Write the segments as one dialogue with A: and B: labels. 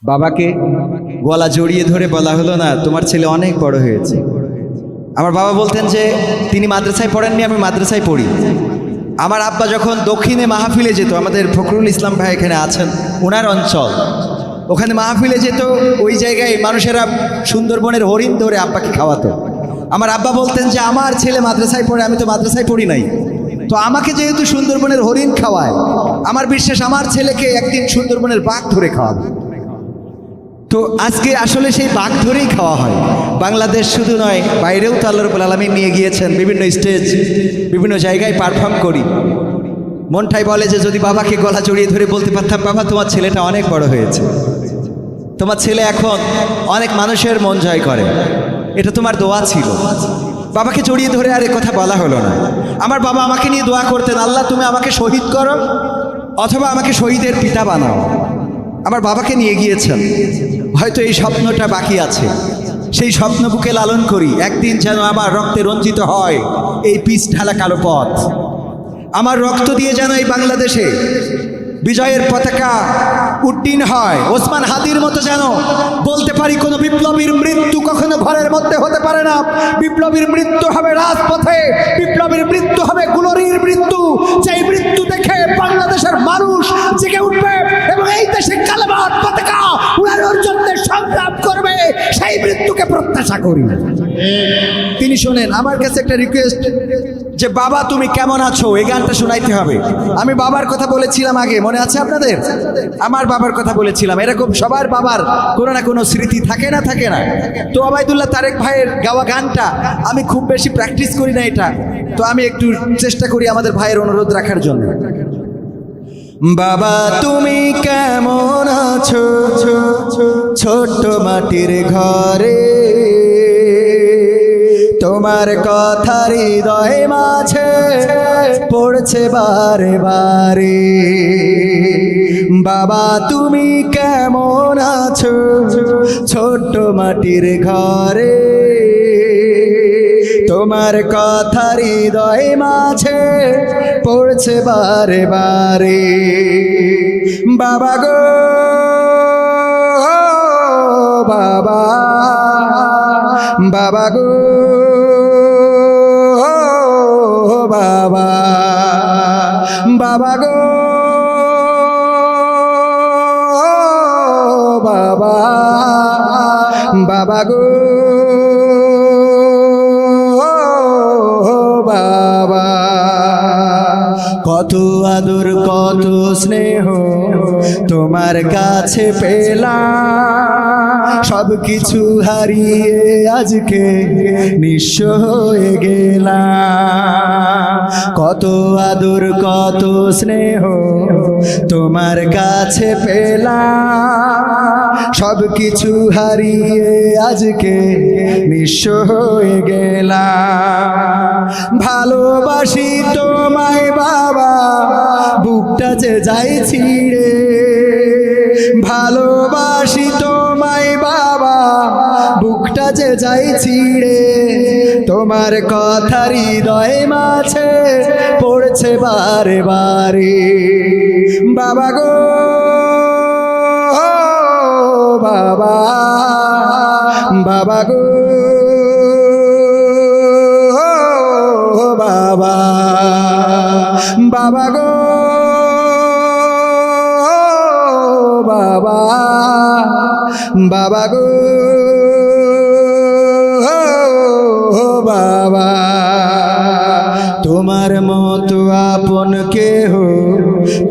A: বাবাকে গলা জড়িয়ে ধরে বলা হলো, না তোমার ছেলে অনেক বড় হয়েছে। আমার বাবা বলতেন যে তিনি মাদ্রাসায় পড়েননি, আমি মাদ্রাসায় পড়ি। আমার আব্বা যখন দক্ষিণে মাহফিলে যেত, আমাদের ফখরুল ইসলাম ভাই এখানে আছেন, ওনার অঞ্চল, ওখানে মাহফিলে যেত, ওই জায়গায় মানুষেরা সুন্দরবনের হরিণ ধরে আব্বাকে খাওয়াতো। আমার আব্বা বলতেন যে আমার ছেলে মাদ্রাসায় পড়ে, আমি তো মাদ্রাসায় পড়ি নাই, তো আমাকে যেহেতু সুন্দরবনের হরিণ খাওয়ায়, আমার বিশ্বাস আমার ছেলেকে একদিন সুন্দরবনের বাঘ ধরে খাওয়াবে। তো আজকে আসলে সেই বাঘ ধরেই খাওয়া হয়। বাংলাদেশ শুধু নয়, বাইরেও তো আল্লাহ রাব্বুল আলামিন নিয়ে গিয়েছেন, বিভিন্ন স্টেজ, বিভিন্ন জায়গায় পারফর্ম করি। মনটাই বলে যে যদি বাবাকে গলা জড়িয়ে ধরে বলতে পারতাম, বাবা তোমার ছেলেটা অনেক বড় হয়েছে, তোমার ছেলে এখন অনেক মানুষের মন জয় করে, এটা তোমার দোয়া ছিল। বাবাকে জড়িয়ে ধরে আর এ কথা বলা হলো না। আমার বাবা আমাকে নিয়ে দোয়া করতেন, আল্লাহ তুমি আমাকে শহীদ করো অথবা আমাকে শহীদের পিতা বানাও। আমার বাবাকে নিয়ে গিয়েছেন, হয়তো এই স্বপ্নটা বাকি আছে, সেই স্বপ্ন বুকে লালন করি, একদিন যেন আমার রক্তে রঞ্জিত হয় এই পিচ ঢালা কালো পথ, আমার রক্ত দিয়ে যেন এই বাংলাদেশে বিজয়ের পতাকা উড্ডীন হয়। ওসমান হাদির মতো যেন বলতে পারি, কোনো বিপ্লবীর মৃত্যু কখনো ঘরের মধ্যে হতে পারে না, বিপ্লবীর মৃত্যু হবে রাজপথে, বিপ্লবীর মৃত্যু হবে গ্লোরির মৃত্যু, যেই মৃত্যু দেখে বাংলাদেশের মানুষ জেগে উঠবে এবং এই দেশে কালেমার পতাকা উড়ানোর জন্য সংগ্রাম করবে, সেই মৃত্যুকে প্রত্যাশা করি। তিনি শোনেন, আমার কাছে একটা রিকোয়েস্ট যে বাবা তুমি কেমন আছো, এই গানটা শোনাইতে হবে। আমি বাবার কথা বলেছিলাম আগে, মনে আছে আপনাদের? আমার বাবার কথা বলেছিলাম। এরকম সবার বাবার কোনো না কোনো স্মৃতি থাকে না, থাকে না? তো ওবায়দুল্লাহ তারেক ভাইয়ের গাওয়া গানটা আমি খুব বেশি প্র্যাকটিস করি না এটা, তো আমি একটু চেষ্টা করি আমাদের ভাইয়ের অনুরোধ রাখার জন্য। বাবা তুমি কেমন আছো ছোট্ট মাটির ঘরে, তোমার কথা হৃদয় মাঝে পড়ছে বারে বারে। বাবা তুমি কেমন আছো ছোট্ট মাটির ঘরে, তোমার কথা হৃদয় মাঝে পড়ছে বারে বারে। বাবা গো বাবা, বাবা গো বাবা, বাবা গো বাবা, বাবা গো বাবা। কত আদর কত স্নেহ তোমার কাছে পেলাম, সব কিছু হারিয়ে আজকে নিঃস্ব হয়ে গেলাম। কত আদর কত স্নেহ তোমার কাছে পেলাম, সব কিছু হারিয়ে আজকে নিঃস্ব হয়ে গেলাম। ভালোবাসি তোমায় বাবা, বুকটা যে যাই ছিঁড়ে, ভালোবাসি তোমায় বাবা, বুকটা যে যাই ছিঁড়ে, তোমার কথা হৃদয় মাঝে পড়ছে বারে বারে। বাবা গো বাবা, বাবা গো বাবা, বাবা গো বাবা, বাবা গো বাবা। তোমার মতো আপন কেহ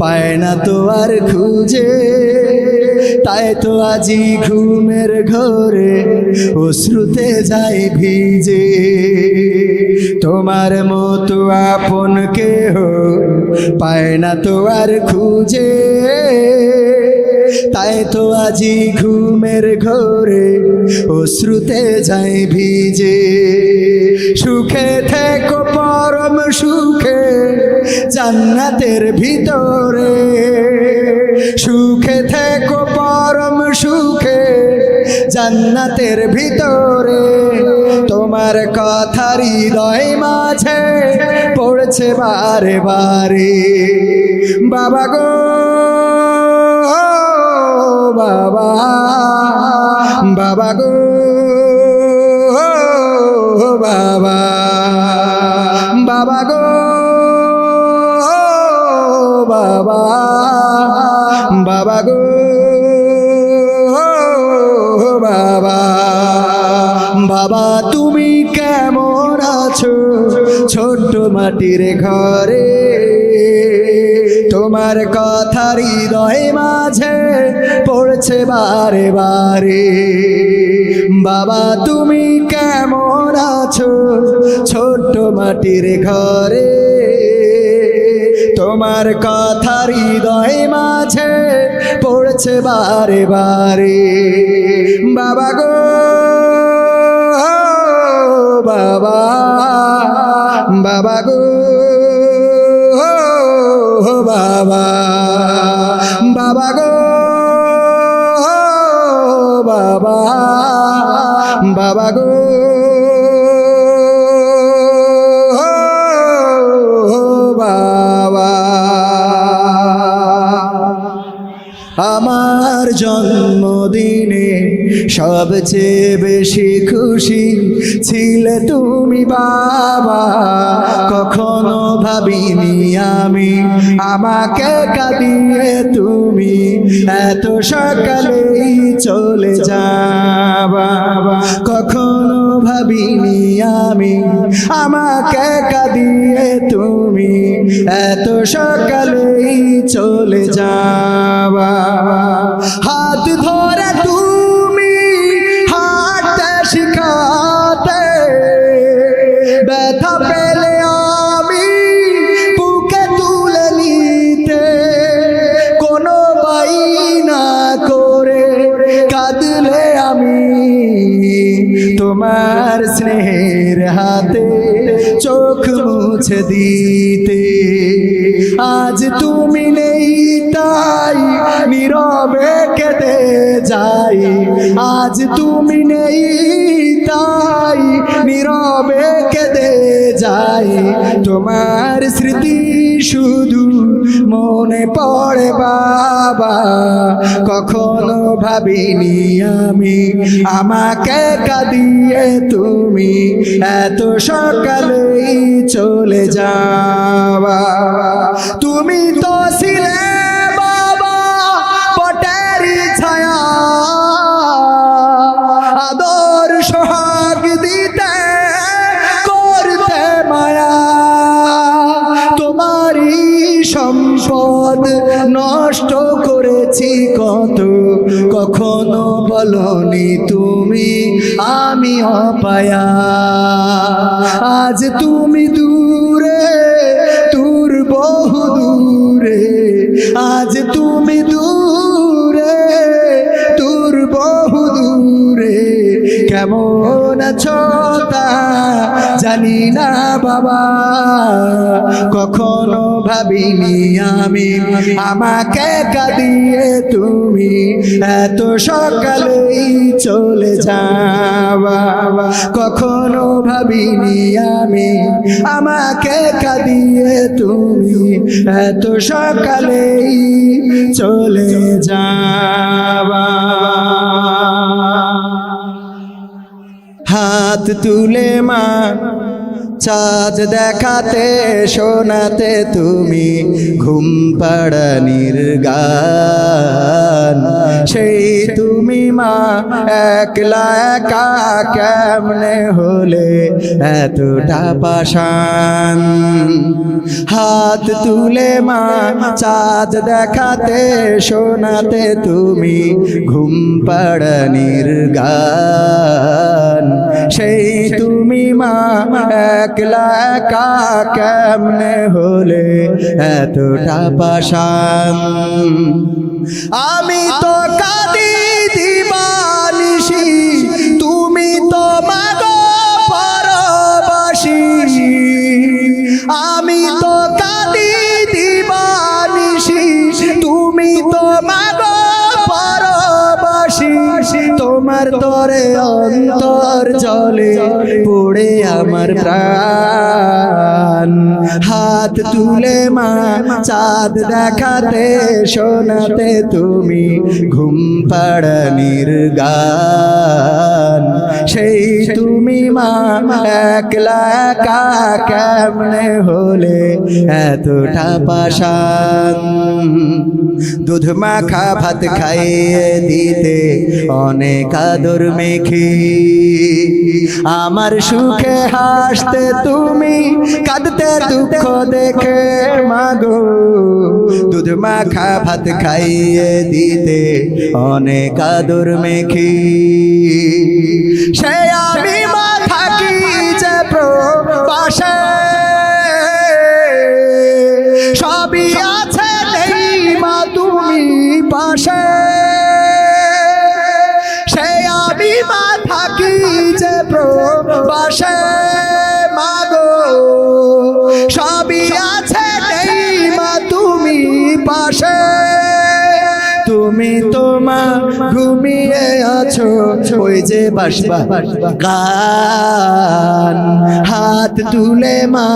A: পায় না তো আর খুঁজে, তাই তো আজি ঘুমের ঘরে অশ্রুতে যায় ভিজে। তোমার মতো আপন কেহ পায় না তো আর খুঁজে, তাই তো আজি ঘুমের ঘরে অশ্রুতে যায় ভিজে। সুখে থেকো পরম সুখে জান্নাতের ভিতরে, সুখে থেকো পরম সুখে জান্নাতের ভিতরে, তোমার কথা হৃদয় মাঝে পড়ছে বারে বারে। বাবা গো বাবা বাবা গো বাবা বাবা গো বাবা বাবা গো বাবা বাবা তুমি কেমন আছো ছোট্ট মাটির ঘরে তোমার কথা হৃদয় মাঝে পড়ছে বারে বারে বাবা তুমি কেমন আছো ছোট্ট মাটির ঘরে তোমার কথা হৃদয় মাঝে পড়ছে বারে বারে বাবা গো বাবা বাবা গো বাবা বাবা গো বাবা বাবা গো বাবা আমার জন্মদিনে সবচেয়ে বেশি খুশি ছিলে তুমি বাবা কখনো ভাবিনি আমি আমাকে কাঁদিয়ে তুমি এত সকালেই চলে যাবা কখনো ভাবিনি আমি আমাকে কাঁদিয়ে তুমি এত সকালেই চলে যাবা হাত ধরে তুমি হাঁটতে শিখাতে ব্যথা পেলে আমি বুকে তুলে নিতে কোনো বাইনা করে কাঁদলে আমি তোমার স্নেহের হাতে চোখ মুছে দিতে আজ তুমি নেই তাই নীরবে কেঁদে যাই আজ তুমি নেই তাই নীরবে কেঁদে যাই তোমার স্মৃতি শুধু মনে পড়ে বাবা কখনো ভাবিনি আমি আমাকে কাঁদিয়ে তুমি এত সকালেই চলে যাবা তুমি তো ছিলে বাবা পটেরি ছায়া আদর সোহাগ দিতে করতে মায়া তোমারই সম্পদ নষ্ট করেছি কত কখনো বলনি তুমি আমি অপায়া আজ তুমি দূরে দূর বহু দূরে আজ তুমি দূরে দূর বহু দূরে কেমন আছো তা জানি না বাবা কখনো ভাবিনি আমি আমাকে কাঁদিয়ে তুমি এত সকালেই চলে যাবা কখনো ভাবিনি আমি আমাকে কাঁদিয়ে তুমি এত সকালেই চলে যাবা হাত তুলে মা চাঁদ দেখাতে শোনাতে তুমি ঘুম পাড়ানির গান সেই তুমি মা একলা একা কেমনে হলে এতটা পাষাণ হাত তুলে মা চাঁদ দেখাতে শোনাতে তুমি ঘুম পাড়ানির গান সেই তুমি মা একলা একা কেমনে হলে এতটা পাষাণ আমি তো কাঁদি দিবানিশি তুমি তো মাগো পরবাসী আমি তো কাঁদি দিবানিশি তুমি তো মাগো পরবাসী তোমার তরে অন্তর জলে পড়ে আমার প্রাণ গান হাত তুলে মা চাঁদ দেখাতে শোনাতে তুমি ঘুম পাড়ানির গান সেই তুমি মা একলা একা কেমনে হলে এতটা পাষাণ দুধ মাখা ভাত খাইয়ে দিতে অনেক আদর মেখে আমার সুখে হাসতে তুমি কাঁদতে দুঃখ দেখে মাগো দুধ মাখা ভাত খাইয়ে দিতে অনেক আদর মেখে সে আমি মা থাকি যে প্রবাসে সবই আছে নেই মা তুমি পাশে সে আমি মা থাকি যে প্রবাসে মাগো সবই আছে নেই মা তুমি পাশে তুমি তোমা ঘুমিয়ে আছো ওই যে বাসবা গান হাত তুলে মা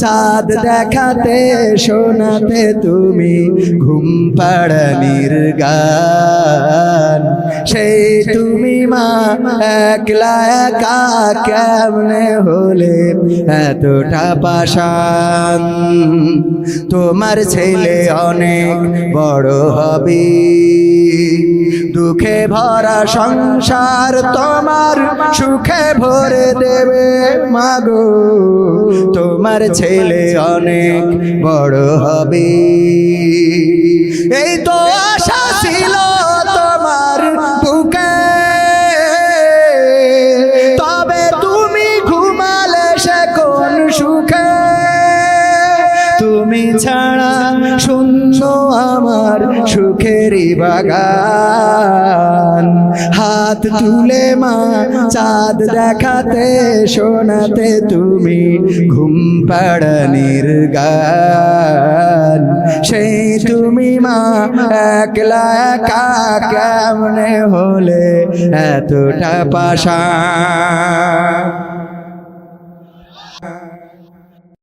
A: চাঁদ দেখাতে শোনাতে তুমি ঘুম পাড়ানির গান সেই তুমি মা একলা একা কেমনে হলে এতটা পাষাণ তোমার ছেলে অনেক বড় হবে দুঃখে ভরা সংসার তোমার সুখে ভরে দেবে মাগো তোমার ছেলে অনেক বড় হবে এই তো আশা ছিল তোমার বুকে তবে তুমি ঘুমালে সে কোন সুখে তুমি ছাড়া শূন্য আমার সুখেরই বাগান হাত তুলে মা চাঁদ দেখাতে শোনাতে তুমি ঘুম পাড়ানির গান সেই তুমি মা একলা একা কেমনে হলে এতটা পাষাণ।